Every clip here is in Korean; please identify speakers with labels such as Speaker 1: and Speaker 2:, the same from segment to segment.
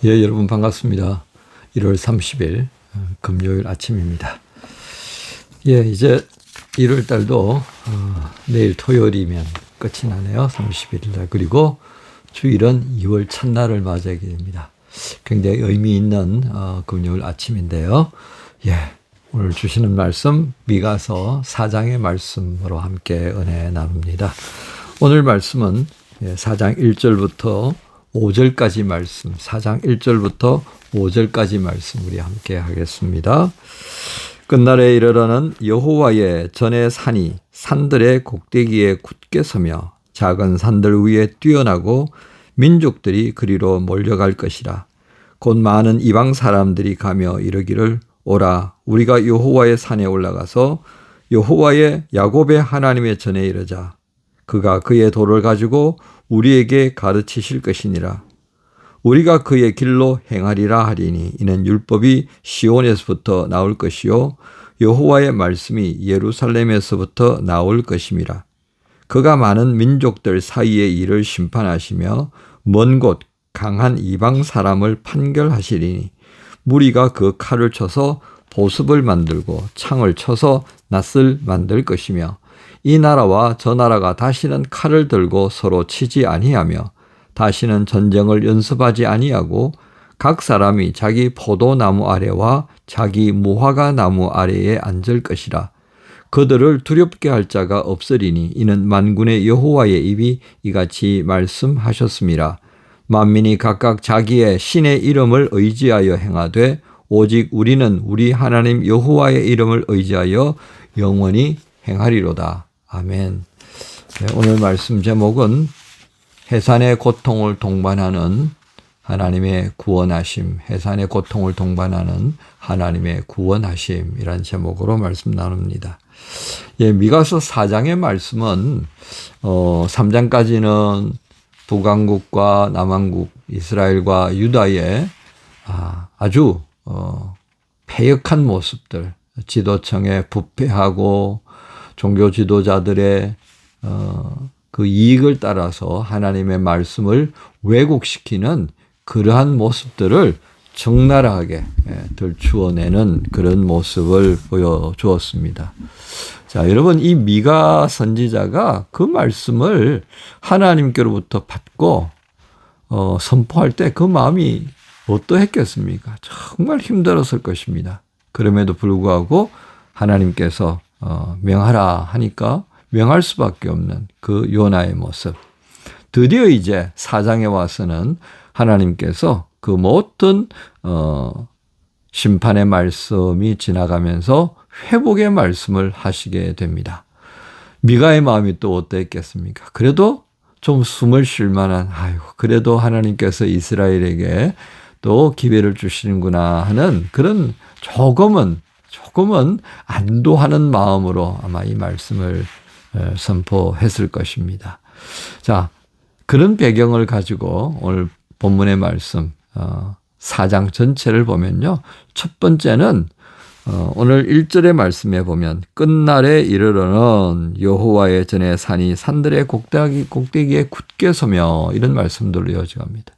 Speaker 1: 예, 여러분 반갑습니다. 1월 30일 금요일 아침입니다. 예, 이제 1월 달도 내일 토요일이면 끝이 나네요. 31일 날. 그리고 주일은 2월 첫날을 맞이하게 됩니다. 굉장히 의미 있는 금요일 아침인데요. 예, 오늘 주시는 말씀 미가서 4장의 말씀으로 함께 은혜 나눕니다. 오늘 말씀은 4장 1절부터 5절까지 말씀, 4장 1절부터 5절까지 말씀 우리 함께 하겠습니다. 끝날에 이르러는 여호와의 전의 산이 산들의 꼭대기에 굳게 서며 작은 산들 위에 뛰어나고 민족들이 그리로 몰려갈 것이라. 곧 많은 이방 사람들이 가며 이르기를 오라 우리가 여호와의 산에 올라가서 여호와의 야곱의 하나님의 전에 이르자. 그가 그의 도를 가지고 우리에게 가르치실 것이니라. 우리가 그의 길로 행하리라 하리니 이는 율법이 시온에서부터 나올 것이요 여호와의 말씀이 예루살렘에서부터 나올 것임이라. 그가 많은 민족들 사이의 일을 심판하시며 먼 곳 강한 이방 사람을 판결하시리니 무리가 그 칼을 쳐서 보습을 만들고 창을 쳐서 낫을 만들 것이며 이 나라와 저 나라가 다시는 칼을 들고 서로 치지 아니하며 다시는 전쟁을 연습하지 아니하고 각 사람이 자기 포도나무 아래와 자기 무화과 나무 아래에 앉을 것이라. 그들을 두렵게 할 자가 없으리니 이는 만군의 여호와의 입이 이같이 말씀하셨음이라. 만민이 각각 자기의 신의 이름을 의지하여 행하되 오직 우리는 우리 하나님 여호와의 이름을 의지하여 영원히 행하리로다. 아멘. 네, 오늘 말씀 제목은 해산의 고통을 동반하는 하나님의 구원하심, 해산의 고통을 동반하는 하나님의 구원하심이란 제목으로 말씀 나눕니다. 예, 미가서 4장의 말씀은 3장까지는 북왕국과 남왕국, 이스라엘과 유다의 아주 패역한 모습들, 지도층에 부패하고 종교 지도자들의 그 이익을 따라서 하나님의 말씀을 왜곡시키는 그러한 모습들을 적나라하게 들추어내는 그런 모습을 보여주었습니다. 자, 여러분 이 미가 선지자가 그 말씀을 하나님께로부터 받고 선포할 때 그 마음이 어떠했겠습니까? 정말 힘들었을 것입니다. 그럼에도 불구하고 하나님께서 명하라 하니까 명할 수밖에 없는 그 요나의 모습. 드디어 이제 4장에 와서는 하나님께서 그 모든 심판의 말씀이 지나가면서 회복의 말씀을 하시게 됩니다. 미가의 마음이 또 어떠했겠습니까? 그래도 좀 숨을 쉴 만한, 그래도 하나님께서 이스라엘에게 또 기회를 주시는구나 하는 그런 조금은 안도하는 마음으로 아마 이 말씀을 선포했을 것입니다. 자, 그런 배경을 가지고 오늘 본문의 말씀 4장 전체를 보면요. 첫 번째는 오늘 1절의 말씀에 보면 끝날에 이르러는 여호와의 전의 산이 산들의 꼭대기에 굳게 서며 이런 말씀들로 이어져갑니다.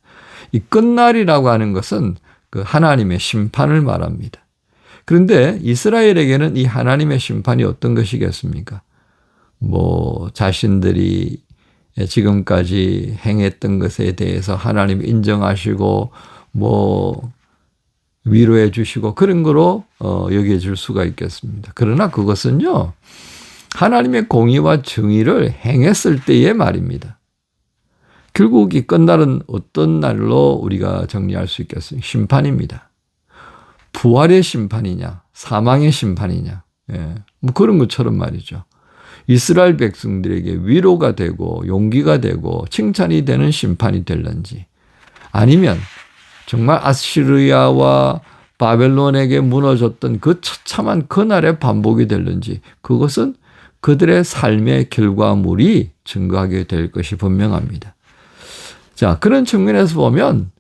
Speaker 1: 이 끝날이라고 하는 것은 그 하나님의 심판을 말합니다. 그런데 이스라엘에게는 이 하나님의 심판이 어떤 것이겠습니까? 자신들이 지금까지 행했던 것에 대해서 하나님 인정하시고 위로해 주시고 그런 거로 여겨 줄 수가 있겠습니다. 그러나 그것은요. 하나님의 공의와 정의를 행했을 때의 말입니다. 결국 이 끝날은 어떤 날로 우리가 정리할 수 있겠어요? 심판입니다. 부활의 심판이냐 사망의 심판이냐 그런 것처럼 말이죠. 이스라엘 백성들에게 위로가 되고 용기가 되고 칭찬이 되는 심판이 될런지 아니면 정말 아시리아와 바벨론에게 무너졌던 그 처참한 그날의 반복이 될런지 그것은 그들의 삶의 결과물이 증거하게 될 것이 분명합니다. 자, 그런 측면에서 보면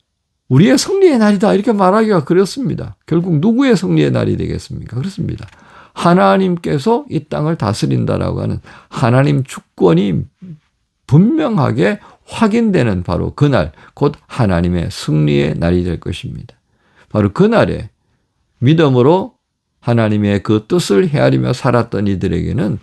Speaker 1: 우리의 승리의 날이다 이렇게 말하기가 그렇습니다. 결국 누구의 승리의 날이 되겠습니까? 그렇습니다. 하나님께서 이 땅을 다스린다라고 하는 하나님 주권이 분명하게 확인되는 바로 그날, 곧 하나님의 승리의 날이 될 것입니다. 바로 그날에 믿음으로 하나님의 그 뜻을 헤아리며 살았던 이들에게는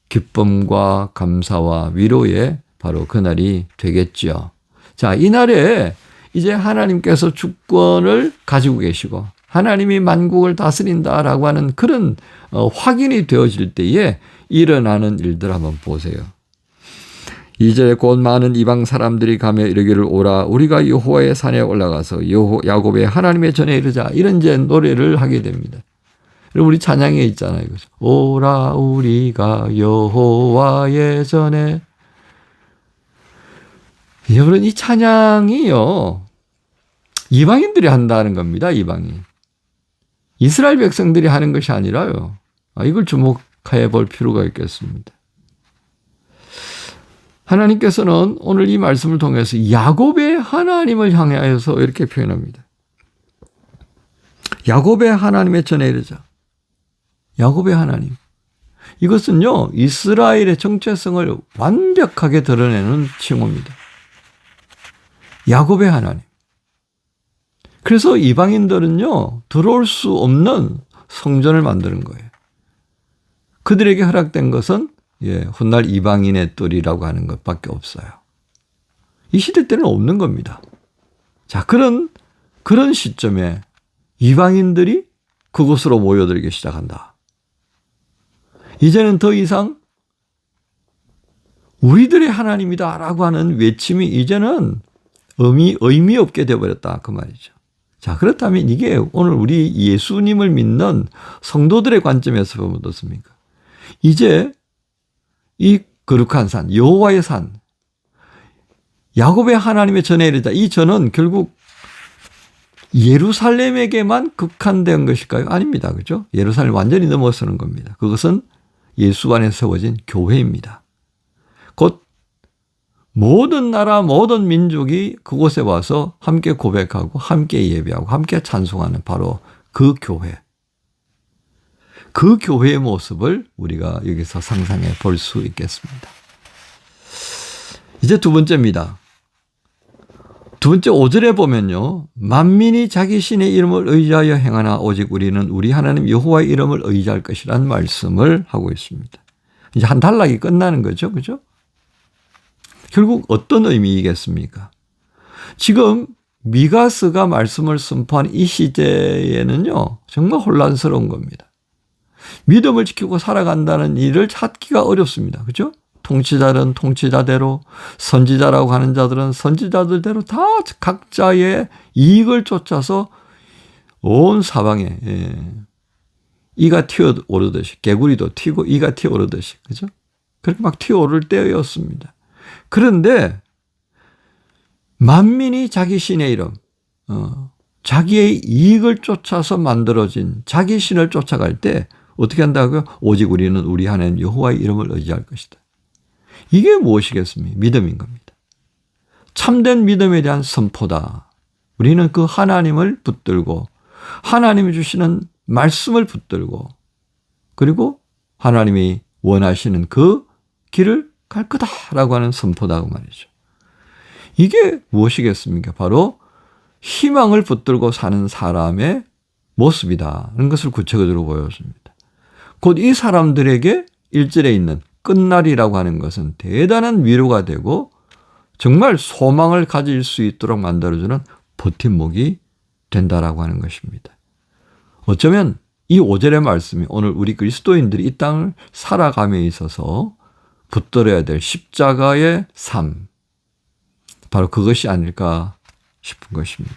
Speaker 1: 기쁨과 감사와 위로의 바로 그날이 되겠죠. 자, 이날에 이제 하나님께서 주권을 가지고 계시고 하나님이 만국을 다스린다라고 하는 그런 확인이 되어질 때에 일어나는 일들 한번 보세요. 이제 곧 많은 이방 사람들이 가며 이르기를 오라 우리가 여호와의 산에 올라가서 야곱의 하나님의 전에 이르자, 이런 이제 노래를 하게 됩니다. 우리 찬양에 있잖아요. 오라 우리가 여호와의 전에. 여러분, 이 찬양이요, 이방인들이 한다는 겁니다. 이방인. 이스라엘 백성들이 하는 것이 아니라요. 이걸 주목해 볼 필요가 있겠습니다. 하나님께서는 오늘 이 말씀을 통해서 야곱의 하나님을 향하여서 이렇게 표현합니다. 야곱의 하나님의 전에 이르자. 야곱의 하나님. 이것은요, 이스라엘의 정체성을 완벽하게 드러내는 칭호입니다. 야곱의 하나님. 그래서 이방인들은요, 들어올 수 없는 성전을 만드는 거예요. 그들에게 허락된 것은 훗날 이방인의 뜰이라고 하는 것밖에 없어요. 이 시대 때는 없는 겁니다. 자, 그런 시점에 이방인들이 그곳으로 모여들기 시작한다. 이제는 더 이상 우리들의 하나님이다라고 하는 외침이 이제는 의미 없게 되어버렸다, 그 말이죠. 자, 그렇다면 이게 오늘 우리 예수님을 믿는 성도들의 관점에서 보면 어떻습니까? 이제 이 거룩한 산, 여호와의 산, 야곱의 하나님의 전에 이르자. 이 전은 결국 예루살렘에게만 국한된 것일까요? 아닙니다. 그죠? 예루살렘 완전히 넘어서는 겁니다. 그것은 예수 안에 세워진 교회입니다. 곧 모든 나라, 모든 민족이 그곳에 와서 함께 고백하고 함께 예배하고 함께 찬송하는 바로 그 교회. 그 교회의 모습을 우리가 여기서 상상해 볼 수 있겠습니다. 이제 두 번째입니다. 두 번째 5절에 보면요, 만민이 자기 신의 이름을 의지하여 행하나 오직 우리는 우리 하나님 여호와의 이름을 의지할 것이라는 말씀을 하고 있습니다. 이제 한 단락이 끝나는 거죠. 그죠? 결국 어떤 의미이겠습니까? 지금 미가스가 말씀을 선포한 이 시대에는요, 정말 혼란스러운 겁니다. 믿음을 지키고 살아간다는 일을 찾기가 어렵습니다. 그죠? 통치자는 통치자대로, 선지자라고 하는 자들은 선지자들대로 다 각자의 이익을 쫓아서 온 사방에 이가 튀어오르듯이, 개구리도 튀고 이가 튀어오르듯이, 그죠? 그렇게 막 튀어오를 때였습니다. 그런데 만민이 자기 신의 이름, 자기의 이익을 쫓아서 만들어진 자기 신을 쫓아갈 때 어떻게 한다고요? 오직 우리는 우리 하나님 여호와의 이름을 의지할 것이다. 이게 무엇이겠습니까? 믿음인 겁니다. 참된 믿음에 대한 선포다. 우리는 그 하나님을 붙들고 하나님이 주시는 말씀을 붙들고 그리고 하나님이 원하시는 그 길을 갈 거다라고 하는 선포다고 말이죠. 이게 무엇이겠습니까? 바로 희망을 붙들고 사는 사람의 모습이다라는 것을 구체적으로 보여줍니다. 곧 이 사람들에게 1절에 있는 끝날이라고 하는 것은 대단한 위로가 되고 정말 소망을 가질 수 있도록 만들어주는 버팀목이 된다라고 하는 것입니다. 어쩌면 이 5절의 말씀이 오늘 우리 그리스도인들이 이 땅을 살아감에 있어서 붙들어야 될 십자가의 삶, 바로 그것이 아닐까 싶은 것입니다.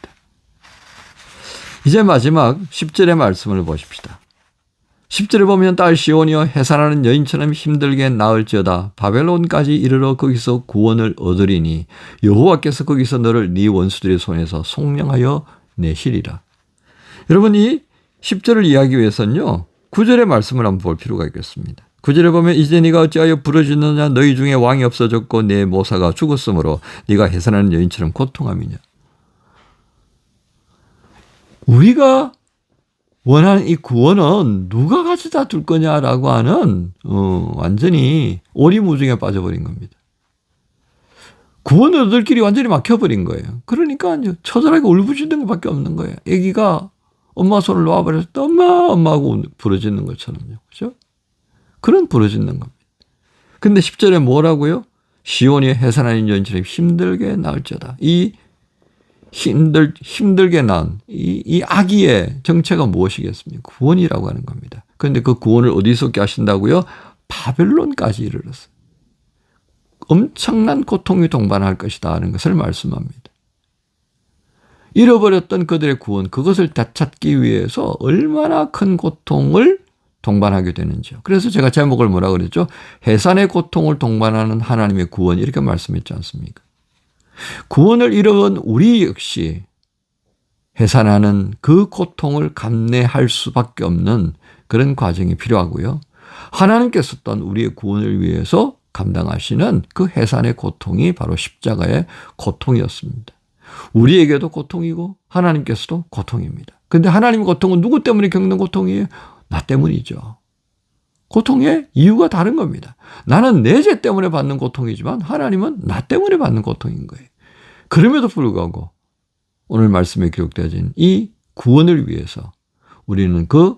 Speaker 1: 이제 마지막 10절의 말씀을 보십시다. 10절에 보면 딸 시온이여 해산하는 여인처럼 힘들게 나을지어다 바벨론까지 이르러 거기서 구원을 얻으리니 여호와께서 거기서 너를 네 원수들의 손에서 속량하여 내시리라. 여러분, 이 10절을 이해하기 위해서는요, 9절의 말씀을 한번 볼 필요가 있겠습니다. 9절에 보면 이제 네가 어찌하여 부르짖느냐 너희 중에 왕이 없어졌고 내 모사가 죽었으므로 네가 해산하는 여인처럼 고통함이냐. 우리가 원하는 이 구원은 누가 가져다 둘 거냐라고 하는 완전히 오리무중에 빠져버린 겁니다. 구원을 얻을 길이 완전히 막혀버린 거예요. 그러니까 이제 처절하게 울부짖는 것밖에 없는 거예요. 아기가 엄마 손을 놓아버렸을 때 엄마 하고 부르짖는 것처럼요. 그죠? 그런 부르짖는 겁니다. 근데 10절에 뭐라고요? 시온이 해산하는 여인처럼 힘들게 나을지어다. 이 힘들게 낳은 이 아기의 정체가 무엇이겠습니까? 구원이라고 하는 겁니다. 그런데 그 구원을 어디서 얻게 하신다고요? 바벨론까지 이르렀어요. 엄청난 고통이 동반할 것이다 하는 것을 말씀합니다. 잃어버렸던 그들의 구원, 그것을 되찾기 위해서 얼마나 큰 고통을 동반하게 되는지요. 그래서 제가 제목을 뭐라고 그랬죠? 해산의 고통을 동반하는 하나님의 구원, 이렇게 말씀했지 않습니까? 구원을 잃어온 우리 역시 해산하는 그 고통을 감내할 수밖에 없는 그런 과정이 필요하고요. 하나님께서 또한 우리의 구원을 위해서 감당하시는 그 해산의 고통이 바로 십자가의 고통이었습니다. 우리에게도 고통이고 하나님께서도 고통입니다. 그런데 하나님의 고통은 누구 때문에 겪는 고통이에요? 나 때문이죠. 고통의 이유가 다른 겁니다. 나는 내 죄 때문에 받는 고통이지만 하나님은 나 때문에 받는 고통인 거예요. 그럼에도 불구하고 오늘 말씀에 기록되어진 이 구원을 위해서 우리는 그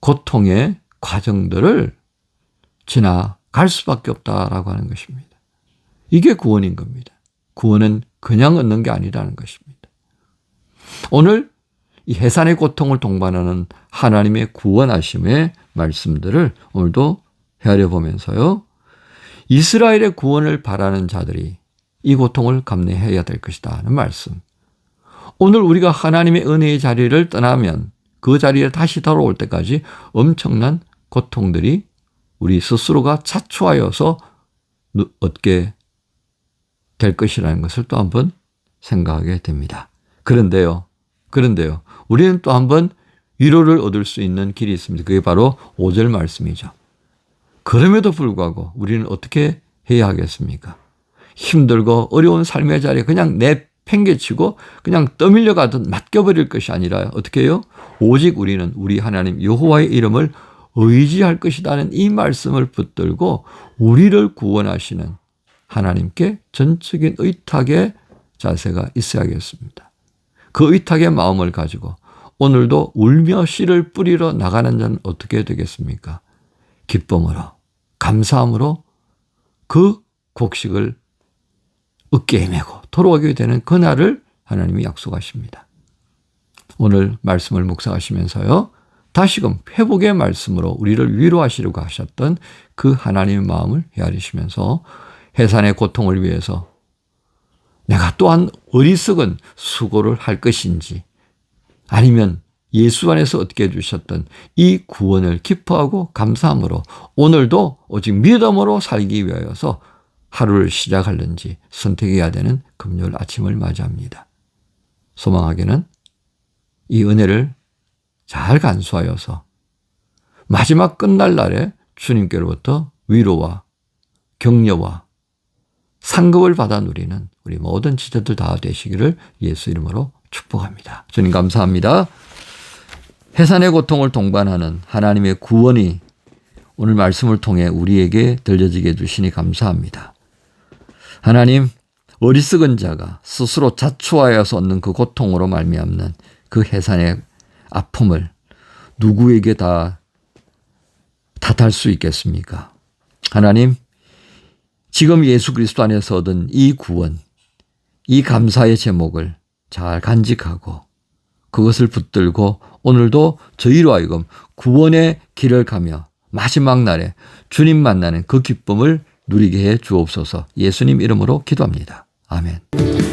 Speaker 1: 고통의 과정들을 지나갈 수밖에 없다라고 하는 것입니다. 이게 구원인 겁니다. 구원은 그냥 얻는 게 아니라는 것입니다. 오늘 이 해산의 고통을 동반하는 하나님의 구원하심의 말씀들을 오늘도 헤아려 보면서요. 이스라엘의 구원을 바라는 자들이 이 고통을 감내해야 될 것이다 하는 말씀. 오늘 우리가 하나님의 은혜의 자리를 떠나면 그 자리에 다시 돌아올 때까지 엄청난 고통들이 우리 스스로가 자초하여서 얻게 될 것이라는 것을 또 한번 생각하게 됩니다. 그런데요. 우리는 또 한번 위로를 얻을 수 있는 길이 있습니다. 그게 바로 5절 말씀이죠. 그럼에도 불구하고 우리는 어떻게 해야 하겠습니까? 힘들고 어려운 삶의 자리에 그냥 내팽개치고 그냥 떠밀려 가듯 맡겨버릴 것이 아니라 어떻게 해요? 오직 우리는 우리 하나님 여호와의 이름을 의지할 것이라는 이 말씀을 붙들고 우리를 구원하시는 하나님께 전적인 의탁의 자세가 있어야겠습니다. 그 의탁의 마음을 가지고 오늘도 울며 씨를 뿌리러 나가는 자는 어떻게 되겠습니까? 기쁨으로, 감사함으로 그 곡식을 어깨에 메고 돌아오게 되는 그날을 하나님이 약속하십니다. 오늘 말씀을 묵상하시면서요. 다시금 회복의 말씀으로 우리를 위로하시려고 하셨던 그 하나님의 마음을 헤아리시면서 해산의 고통을 위해서 내가 또한 어리석은 수고를 할 것인지 아니면 예수 안에서 얻게 해주셨던 이 구원을 기뻐하고 감사함으로 오늘도 오직 믿음으로 살기 위하여서 하루를 시작하는지 선택해야 되는 금요일 아침을 맞이합니다. 소망하기는 이 은혜를 잘 간수하여서 마지막 끝날 날에 주님께로부터 위로와 격려와 상급을 받아 누리는 우리 모든 지체들 다 되시기를 예수 이름으로 축복합니다. 주님 감사합니다. 해산의 고통을 동반하는 하나님의 구원이 오늘 말씀을 통해 우리에게 들려지게 해주시니 감사합니다. 하나님, 어리석은 자가 스스로 자초하여서 얻는 그 고통으로 말미암는 그 해산의 아픔을 누구에게 다 탓할 수 있겠습니까? 하나님, 지금 예수 그리스도 안에서 얻은 이 구원, 이 감사의 제목을 잘 간직하고 그것을 붙들고 오늘도 저희로 하여금 구원의 길을 가며 마지막 날에 주님 만나는 그 기쁨을 누리게 해 주옵소서. 예수님 이름으로 기도합니다. 아멘.